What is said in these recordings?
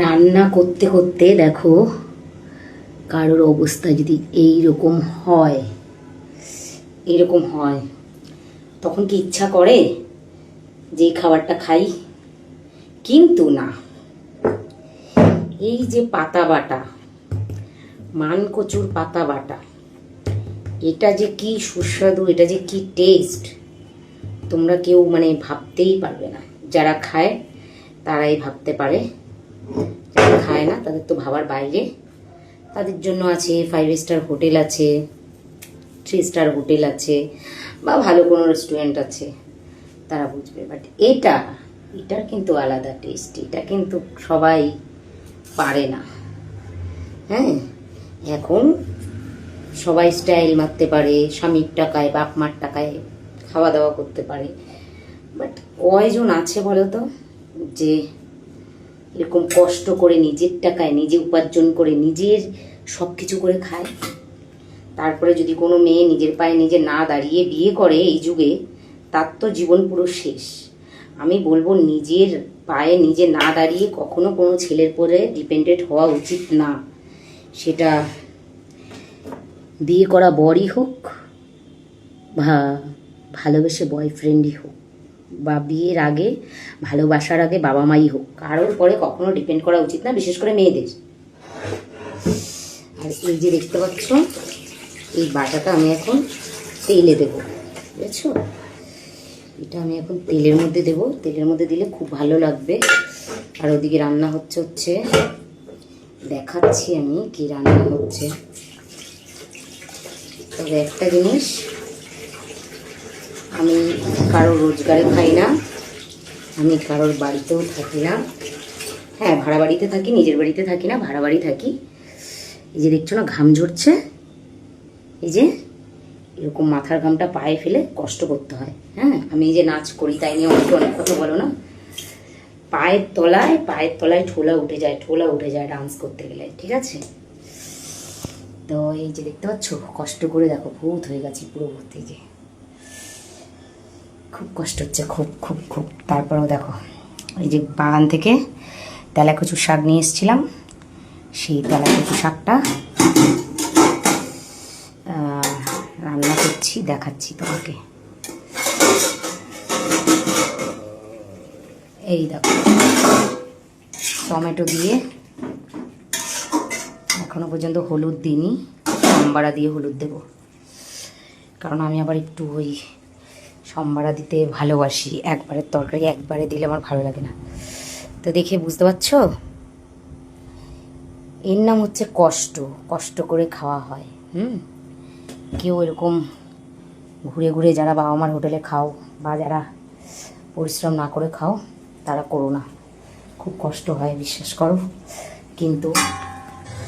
রান্না করতে করতে দেখো কারোর অবস্থা যদি এইরকম হয় তখন কি ইচ্ছা করে যে এই খাবারটা খাই? কিন্তু না, এই যে পাতা বাটা, মানকচুর পাতা বাটা, এটা যে কি সুস্বাদু, এটা যে কি টেস্ট, তোমরা কেউ ভাবতেই পারবে না। যারা খায় তারাই ভাবতে পারে, যারা খায় না তাদের তো ভাবার বাইরে। তাদের জন্য আছে 5 স্টার হোটেল আছে, 3 স্টার হোটেল আছে, বা ভালো কোনো রেস্টুরেন্ট আছে, তারা বুঝবে। বাট এটার কিন্তু আলাদা টেস্ট, এটা কিন্তু সবাই পারে না। হ্যাঁ, এখন সবাই স্টাইল মারতে পারে, স্বামীর টাকায় বাপ মার টাকায় খাওয়া দাওয়া করতে পারে, বাট কয়জন আছে বলো তো যে এরকম কষ্ট করে নিজের টাকায় নিজে উপার্জন করে নিজের সব কিছু করে খায়? তারপরে যদি কোনো মেয়ে নিজের পায়ে নিজে না দাঁড়িয়ে বিয়ে করে এই যুগে, তার তো জীবন পুরো শেষ। আমি বলবো নিজের পায়ে নিজে না দাঁড়িয়ে কখনো কোনো ছেলের পরে ডিপেন্ডেন্ট হওয়া উচিত না। সেটা বিয়ে করা বরই হোক, বা ভালোবেসে বয়ফ্রেন্ডই হোক, বা বিয়ের আগে ভালোবাসার আগে বাবা মাই হোক, কারোর পরে কখনো ডিপেন্ড করা উচিত না, বিশেষ করে মেয়েদের। আর এই যে দেখতে পাচ্ছ, এই বাটাটা আমি এখন তেলে দেবো, বুঝেছো? এটা আমি এখন তেলের মধ্যে দেবো, তেলের মধ্যে দিলে খুব ভালো লাগবে। আর ওদিকে রান্না হচ্ছে দেখাচ্ছি আমি কি রান্না হচ্ছে। তবে একটা জিনিস, আমি কারোর রোজগারে খাই না, আমি কারোর বাড়িতেও থাকি না। হ্যাঁ, ভাড়া বাড়িতে থাকি, নিজের বাড়িতে থাকি না, ভাড়া বাড়ি থাকি। এই যে দেখছো না ঘাম ঝরছে, এই যে এরকম মাথার ঘামটা পায়ে ফেলে কষ্ট করতে হয়। হ্যাঁ, আমি এই যে নাচ করি তাই নিয়ে অনেক কথা বলো না। পায়ের তলায় ঠোলা উঠে যায় ডান্স করতে গেলে, ঠিক আছে? তো এই যে দেখতে পাচ্ছ, কষ্ট করে দেখো ভূত হয়ে গেছে পুরো ভূত, যে খুব কষ্ট হচ্ছে, খুব খুব খুব। তারপরেও দেখো এই যে বাগান থেকে তেলাকুচুর শাক নিয়ে এসেছিলাম, সেই তেলাকুচু শাকটা রান্না করছি, দেখাচ্ছি তোমাকে। এই দেখো টমেটো দিয়ে, এখনো পর্যন্ত হলুদ দিইনি, সম্বারা দিয়ে হলুদ দেব, কারণ আমি আবার একটু ওই সম্বারা দিতে ভালোবাসি। একবারের তরকারি একবারে দিলে আমার ভালো লাগে না। তো দেখে বুঝতে পারছো, এর নাম হচ্ছে কষ্ট করে খাওয়া হয়। কেউ এরকম ঘুরে ঘুরে যারা বাবা মার হোটেলে খাও, বা যারা পরিশ্রম না করে খাও, তারা করো না, খুব কষ্ট হয়, বিশ্বাস করো। কিন্তু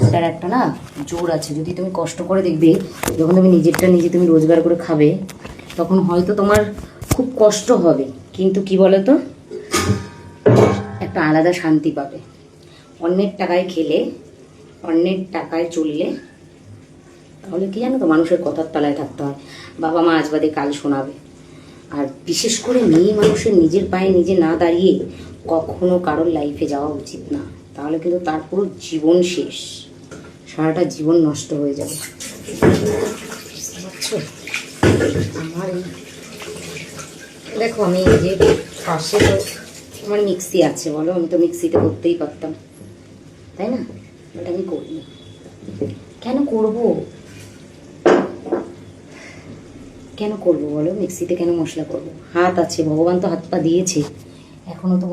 ওটার একটা না জোর আছে, যদি তুমি কষ্ট করে দেখবে, যখন তুমি নিজেরটা নিজে তুমি রোজগার করে খাবে, তখন হয়তো তোমার খুব কষ্ট হবে, কিন্তু কি বলো তো, একটা আলাদা শান্তি পাবে। অন্যের টাকায় খেলে, অন্যের টাকায় চললে, তাহলে কি জানো তো, মানুষের কথার তলায় থাকতে হয়। বাবা মা আজ বাদে কাল শোনাবে। আর বিশেষ করে মেয়ে মানুষের নিজের পায়ে নিজে না দাঁড়িয়ে কখনো কারোর লাইফে যাওয়া উচিত না, তাহলে কিন্তু তার পুরো জীবন শেষ, সারাটা জীবন নষ্ট হয়ে যাবে। বুঝছো? আমার দেখো, আমি এই যে পাশে তো আমার মিক্সি আছে, বলো, আমি তো মিক্সিতে করতেই পারতাম, তাই না? বাট আমি করিনি। কেন করবো বলো? মিক্সিতে কেন মশলা করবো? হাত আছে, ভগবান তো হাত পা দিয়েছে, এখনও তো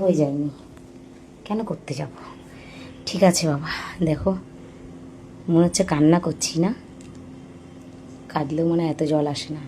হয়ে যায়নি, কেন করতে যাব? ঠিক আছে বাবা, দেখো মনে হচ্ছে কান্না করছি না, কাঁদলেও এত জল আসে না।